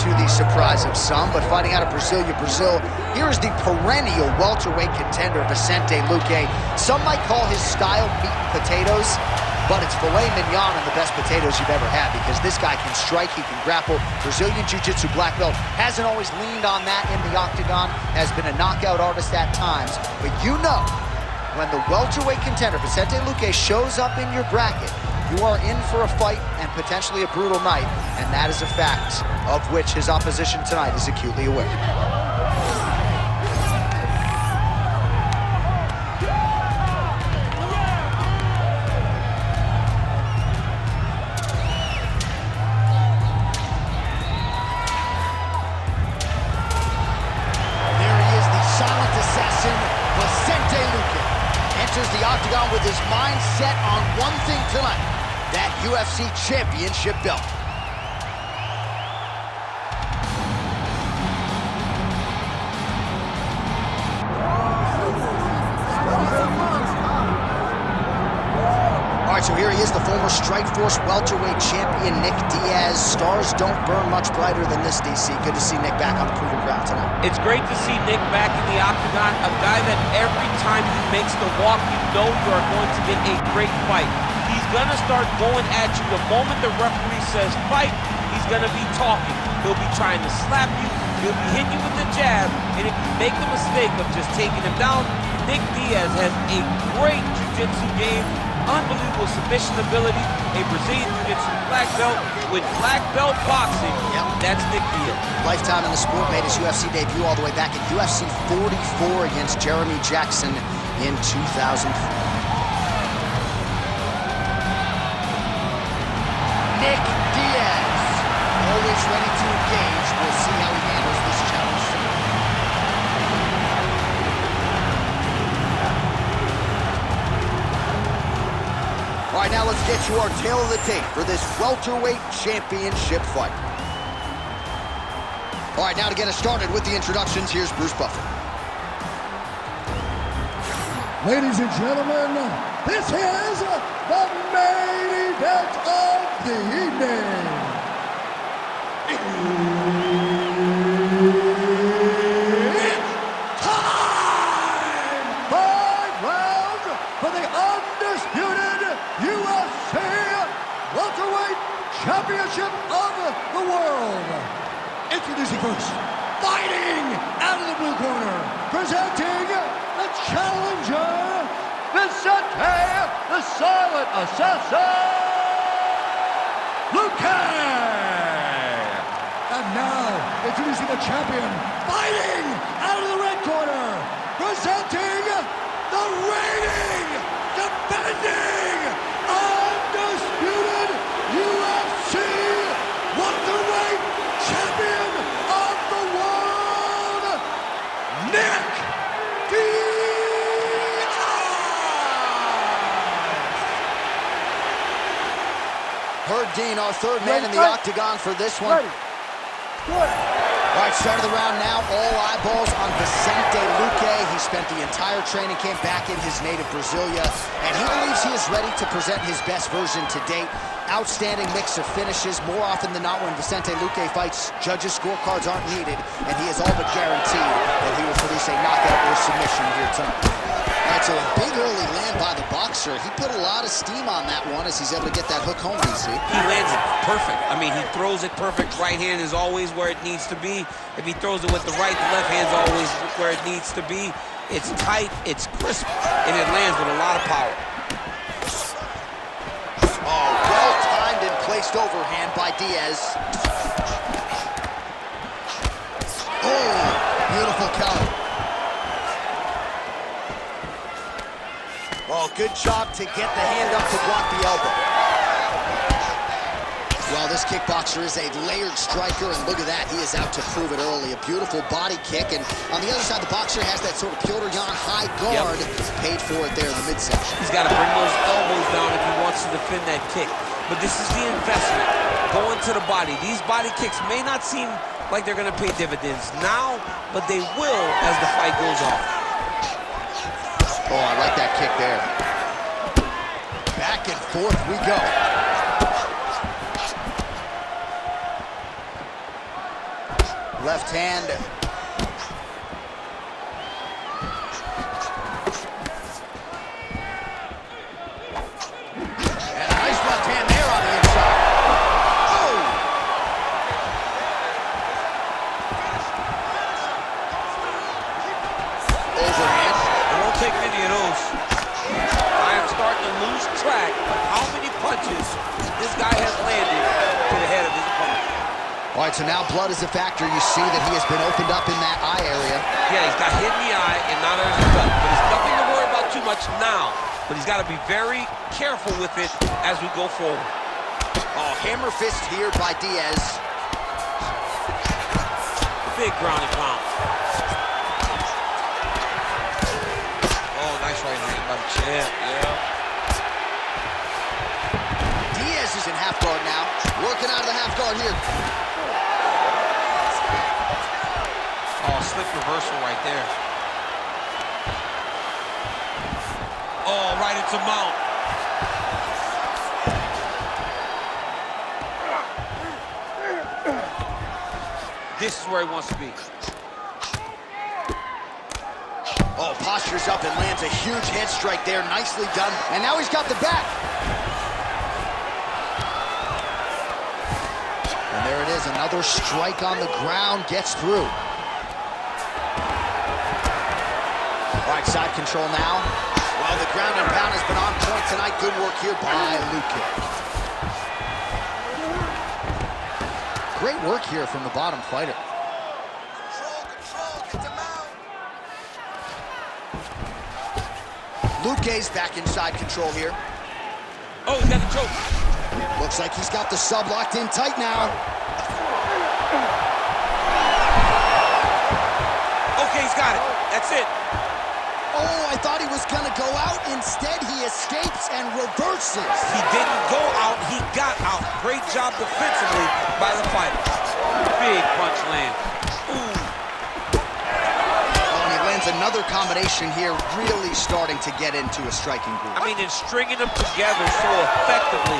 to the surprise of some, but fighting out of Brazil, here is the perennial welterweight contender, Vicente Luque. Some might call his style meat and potatoes, but it's filet mignon and the best potatoes you've ever had, because this guy can strike, he can grapple. Brazilian Jiu-Jitsu black belt, hasn't always leaned on that in the octagon, has been a knockout artist at times, but you know, when the welterweight contender, Vicente Luque, shows up in your bracket, you are in for a fight and potentially a brutal night, and that is a fact of which his opposition tonight is acutely aware. There he is, the silent assassin, Vicente Luque. Enters the octagon with his mind set on one thing tonight, that UFC championship belt. All right, so here he is, the former Strikeforce welterweight champion, Nick Diaz. Stars don't burn much brighter than this, DC. Good to see Nick back on the proven ground tonight. It's great to see Nick back in the octagon, a guy that every time he makes the walk, you know you are going to get a great fight. He's gonna start going at you the moment the referee says fight. He's gonna be talking. He'll be trying to slap you. He'll be hitting you with the jab. And if you make the mistake of just taking him down, Nick Diaz has a great jiu-jitsu game, unbelievable submission ability, a Brazilian jiu-jitsu black belt with black belt boxing. Yep. That's Nick Diaz. Lifetime in the sport, made his UFC debut all the way back in UFC 44 against Jeremy Jackson in 2004. Nick Diaz, always ready to engage. We'll see how he handles this challenge. All right, now let's get to our tail of the tape for this welterweight championship fight. All right, now to get us started with the introductions, here's Bruce Buffer. Ladies and gentlemen, this is the main event of the evening. It's time! 5 rounds for the undisputed UFC welterweight championship of the world. Introducing first, fighting out of the blue corner, presenting the challenger, Vicente, the silent assassin, Luque! And now, introducing the champion, fighting out of the red corner, presenting the reigning, defending, undisputed UFC welterweight champion of the world, Nick Diaz! Herb Dean, our third man in the octagon for this one. All right, start of the round now. All eyeballs on Vicente Luque. He spent the entire training camp back in his native Brasilia, and he believes he is ready to present his best version to date. Outstanding mix of finishes. More often than not, when Vicente Luque fights, judges' scorecards aren't needed, and he is all but guaranteed that he will produce a knockout or submission here tonight. All right, so a big early land by the boxer. He put a lot of steam on that one as he's able to get that hook home, DC. He lands it perfect. I mean, he throws it perfect. Right hand is always where it needs to be. If he throws it with the right, the left hand's always where it needs to be. It's tight, it's crisp, and it lands with a lot of power. Oh, well-timed and placed overhand by Diaz. Oh, beautiful counter. Oh, good job to get the hand up to block the elbow. Well, this kickboxer is a layered striker, and look at that. He is out to prove it early. A beautiful body kick, and on the other side, the boxer has that sort of Piotr Jan high guard. Yep. Paid for it there in the midsection. He's got to bring those elbows down if he wants to defend that kick. But this is the investment, going to the body. These body kicks may not seem like they're going to pay dividends now, but they will as the fight goes on. Oh, I like that kick there. Back and forth we go. Left hand. And a nice left hand there on the inside. Oh! Overhand. It won't take many of those. I am starting to lose track of how many punches this guy has landed to the head of his opponent. All right, so now blood is a factor. You see that he has been opened up in that eye area. Yeah, he's got hit in the eye and now there's a cut. But it's nothing to worry about too much now. But he's got to be very careful with it as we go forward. Oh, hammer fist here by Diaz. Big ground and pound. Oh, nice right hand by the champ, yeah. Diaz is in half guard now. Working out of the half guard here. Oh, slick reversal right there. Oh, right into mount. This is where he wants to be. Oh, postures up and lands a huge head strike there. Nicely done. And now he's got the back. And there it is, another strike on the ground, gets through. All right, side control now. Well, the ground and pound has been on point tonight. Good work here by Luque. Great work here from the bottom fighter. Control, get him out. Luque's back inside control here. Oh, he's got the choke. Looks like he's got the sub locked in tight now. Okay, he's got it. That's it. Oh, I thought he was gonna go out. Instead, he escapes and reverses. He didn't go out, he got out. Great job defensively by the fighter. Big punch land. Ooh. Oh, and he lands another combination here, really starting to get into a striking groove. I mean, and stringing them together so effectively.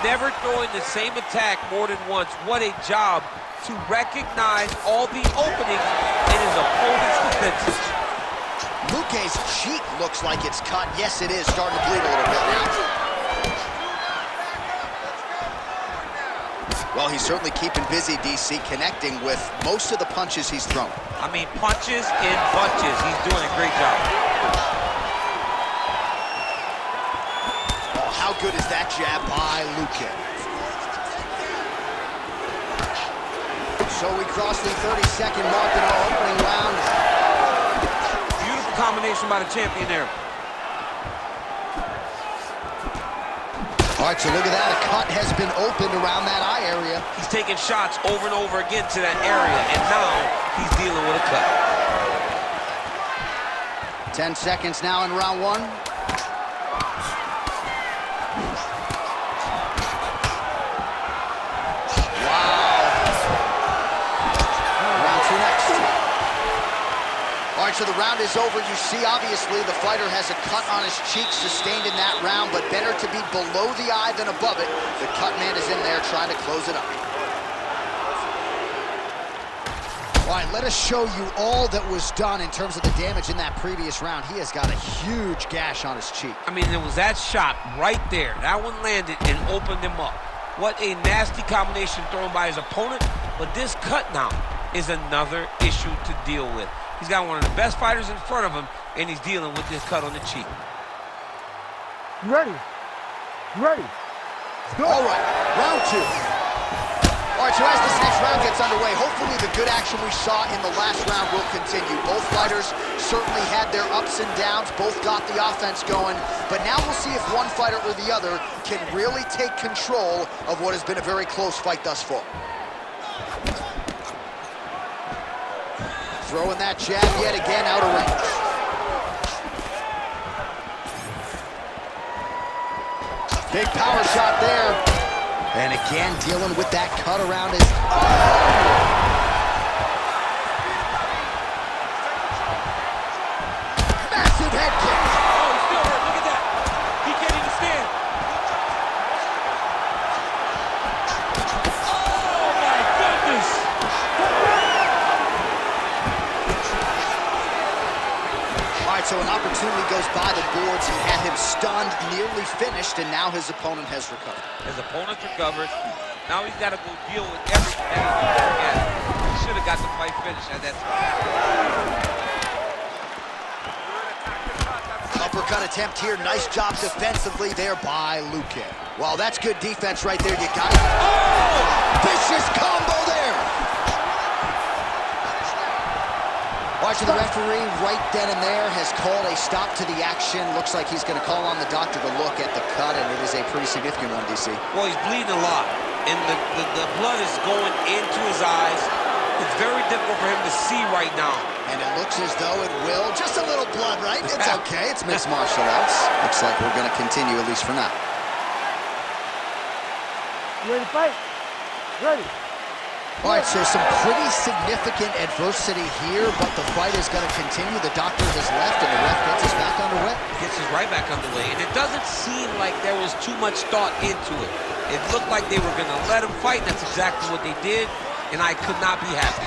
Never throwing the same attack more than once. What a job to recognize all the openings in his opponent's defenses. Luque's cheek looks like it's cut. Yes, it is. Starting to bleed a little bit now. Well, he's certainly keeping busy, DC, connecting with most of the punches he's thrown. I mean, punches in bunches. He's doing a great job. Oh, how good is that jab by Luque? So we cross the 30-second mark in our opening round. Combination by the champion there. All right, so look at that. A cut has been opened around that eye area. He's taking shots over and over again to that area, and now he's dealing with a cut. 10 seconds now in round one. All right, so the round is over. You see, obviously, the fighter has a cut on his cheek sustained in that round, but better to be below the eye than above it. The cut man is in there trying to close it up. All right, let us show you all that was done in terms of the damage in that previous round. He has got a huge gash on his cheek. I mean, there was that shot right there. That one landed and opened him up. What a nasty combination thrown by his opponent, but this cut now is another issue to deal with. He's got one of the best fighters in front of him, and he's dealing with this cut on the cheek. You ready? You ready? Let's go. All right, round two. All right, so as this next round gets underway, hopefully the good action we saw in the last round will continue. Both fighters certainly had their ups and downs, both got the offense going, but now we'll see if one fighter or the other can really take control of what has been a very close fight thus far. Throwing that jab yet again out of range. Big power shot there. And again, dealing with that cut around his... Massive head kick. Oh, he's still hurt. Look at that. He can't even stand. Oh, my goodness. right, so an opportunity goes by the boards. He had him stunned, nearly finished, and now his opponent has recovered. His opponent's recovered. Now he's got to go deal with everything again. He should have got the fight finished at that time. Uppercut attempt here. Nice job defensively there by Luque. Well, that's good defense right there. You got it. Oh! Vicious combo there. Watching the referee right then and there has called a stop to the action. Looks like he's going to call on the doctor to look at the cut, and it is a pretty significant one, DC. Well, he's bleeding a lot, and the blood is going into his eyes. It's very difficult for him to see right now. And it looks as though it will. Just a little blood, right? It's okay. It's mixed martial arts. Looks like we're going to continue, at least for now. You ready to fight? Ready. All right, so some pretty significant adversity here, but the fight is going to continue. The doctor has left, and the ref gets us back underway. Gets us right back underway, and it doesn't seem like there was too much thought into it. It looked like they were going to let him fight, and that's exactly what they did, and I could not be happy.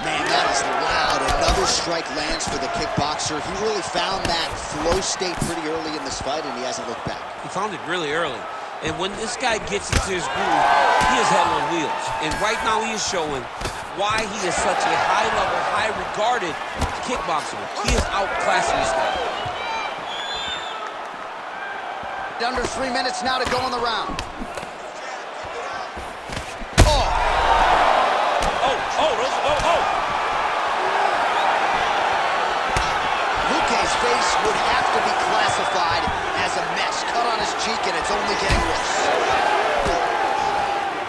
Man, that is loud. Another strike lands for the kickboxer. He really found that flow state pretty early in this fight, and he hasn't looked back. He found it really early. And when this guy gets into his groove, he is hell on wheels. And right now he is showing why he is such a high-level, high-regarded kickboxer. He is outclassing this guy. Under 3 minutes now to go in the round. Luque's face would have to be classified as a mess. Cut on his cheek, and it's only getting worse.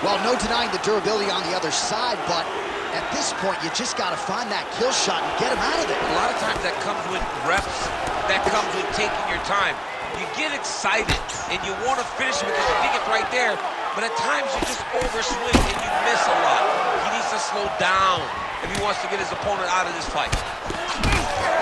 Well, no denying the durability on the other side, but at this point, you just got to find that kill shot and get him out of there. A lot of times that comes with reps. That comes with taking your time. You get excited, and you want to finish because you think it's right there, but at times you just overswing and you miss a lot. He needs to slow down if he wants to get his opponent out of this fight.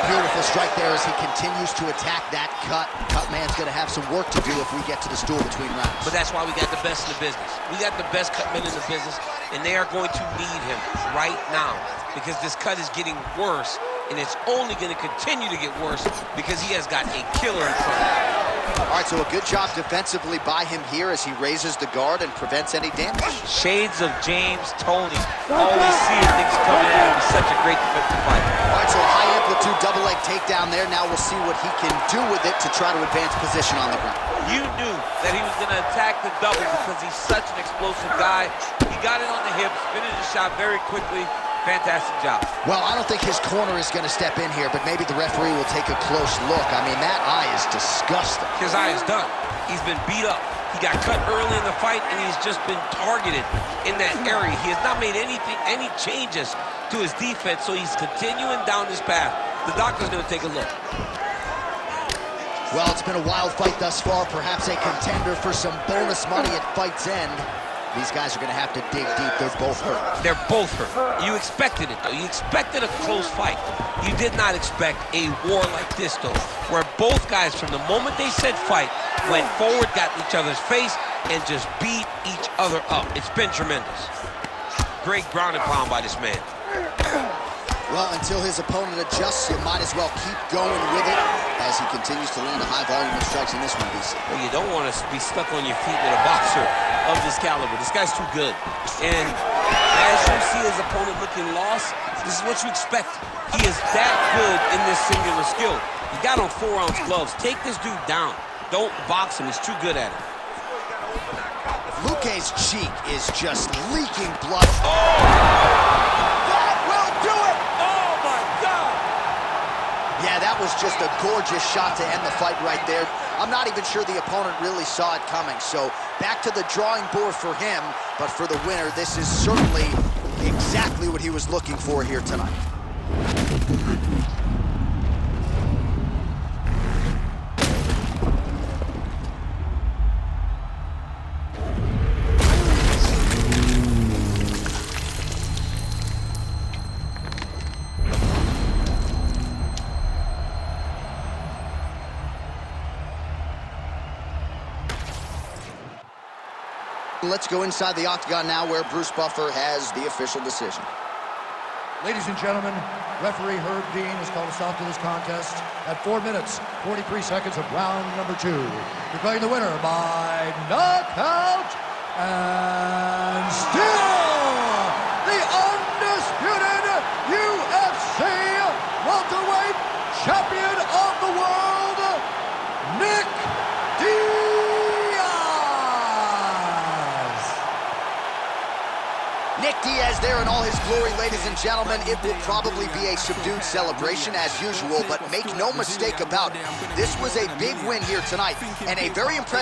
Beautiful strike there as he continues to attack that cut. Cut man's going to have some work to do if we get to the stool between rounds. But that's why we got the best in the business. We got the best cut men in the business, and they are going to need him right now because this cut is getting worse, and it's only going to continue to get worse because he has got a killer in front of him. All right, so a good job defensively by him here as he raises the guard and prevents any damage. Shades of James Toney. Always seeing things coming in. It was such a great defensive fight. All right, so a high-amplitude double-leg takedown there. Now we'll see what he can do with it to try to advance position on the ground. You knew that he was going to attack the double because he's such an explosive guy. He got it on the hips, finished the shot very quickly. Fantastic job. Well, I don't think his corner is going to step in here, but maybe the referee will take a close look. I mean, that eye is disgusting. His eye is done. He's been beat up. He got cut early in the fight, and he's just been targeted in that area. He has not made any changes to his defense, so he's continuing down this path. The doctor's going to take a look. Well, it's been a wild fight thus far. Perhaps a contender for some bonus money at fight's end. These guys are going to have to dig deep. They're both hurt. They're both hurt. You expected it, though. You expected a close fight. You did not expect a war like this, though, where both guys, from the moment they said fight, went forward, got in each other's face, and just beat each other up. It's been tremendous. Great ground and pound by this man. Well, until his opponent adjusts, you might as well keep going with it as he continues to land a high volume of strikes in this one, DC. Well, you don't want to be stuck on your feet with a boxer of this caliber. This guy's too good. And as you see his opponent looking lost, this is what you expect. He is that good in this singular skill. He got on 4-ounce gloves. Take this dude down. Don't box him. He's too good at it. Luque's cheek is just leaking blood. Oh! Yeah, that was just a gorgeous shot to end the fight right there. I'm not even sure the opponent really saw it coming. So back to the drawing board for him. But for the winner, this is certainly exactly what he was looking for here tonight. Let's go inside the octagon now, where Bruce Buffer has the official decision. Ladies and gentlemen, referee Herb Dean has called a stop to this contest at 4 minutes, 43 seconds of round number 2. Declaring the winner by knockout and still the undisputed UFC welterweight champion of the world, Nick Diaz. Nick Diaz there in all his glory, ladies and gentlemen. It will probably be a subdued celebration as usual, but make no mistake about it, this was a big win here tonight and a very impressive